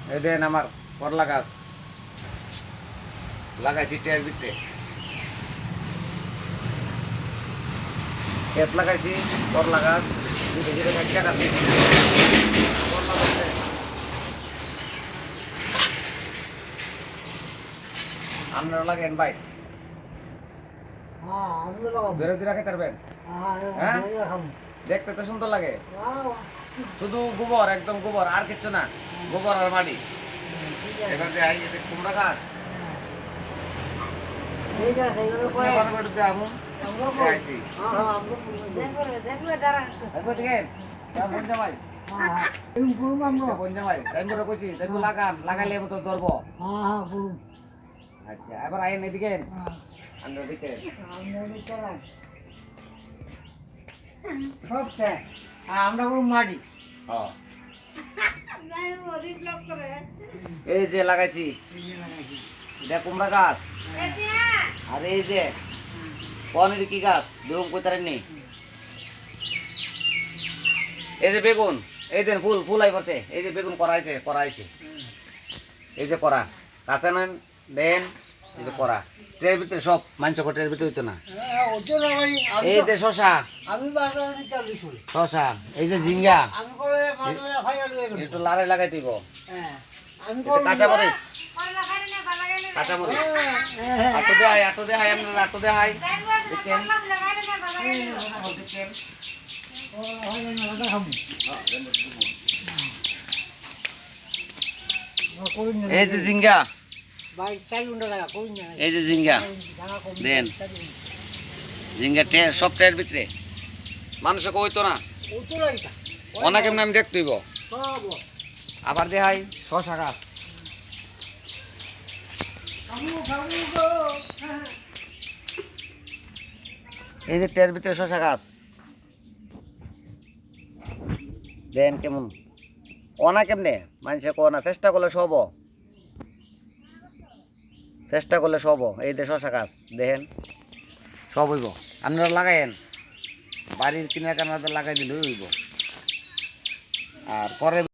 এই দেন আমার করলা গাছ লাগাইছি টের ভিতরে ক্ষেত লাগাইছি করলা গাছ ধীরে ধীরে একটা গাছ দিছি করলা গাছে আপনারা লাগেন ভাই ধীরে ধীরে খেতে পারবেন হ্যাঁ দেখতে তো সুন্দর লাগে শুধু গোবর একদম গোবর আর কিছু না গোবর আর মাটি এবার যে আই যে কুমড়া গাছ লাগাইলে মতো ধরবো আচ্ছা এবার আইন এদিকে আমরা মাটি এই যে লাগাইছি এটা কুমড়া গাছ আর এই যে পনির কি গাছ বেগুন কইতারেন নি এই যে বেগুন এই দেন ফুল ফুল আই পড়তে এই যে বেগুন করাইছে এই যে করা কাঁচা নেন দেন এই যে করা ট্রের ভিতরে সব মাংস ট্রের ভিতরে হইতো না এই যে শশা শশা এই যে ঝিঙ্গা একটু লাড়াই লাগাই দিব কাঁচা মরিচ কাঁচা মরিচ আটো দেহাই আপনার আটো দেহাই দেখেন এই যে ঝিঙ্গা এই যে ঝিঙ্গা দেন ঝিঙ্গা সব ট্রের ভিতরে মানুষ কইতো না অনেক এমনি আমি দেখতেইব আবার দেখাই শশা গাছ এই যে ট্রের ভিতরে শশা গাছ দেন কেমন অনেক এমনি মানুষে কো না চেষ্টা করলে সব এই যে শশা গাছ দেখেন সব হইব আপনারা লাগাইন বাড়ির কিনা কানা লাগাই দিলে হইব আর পরে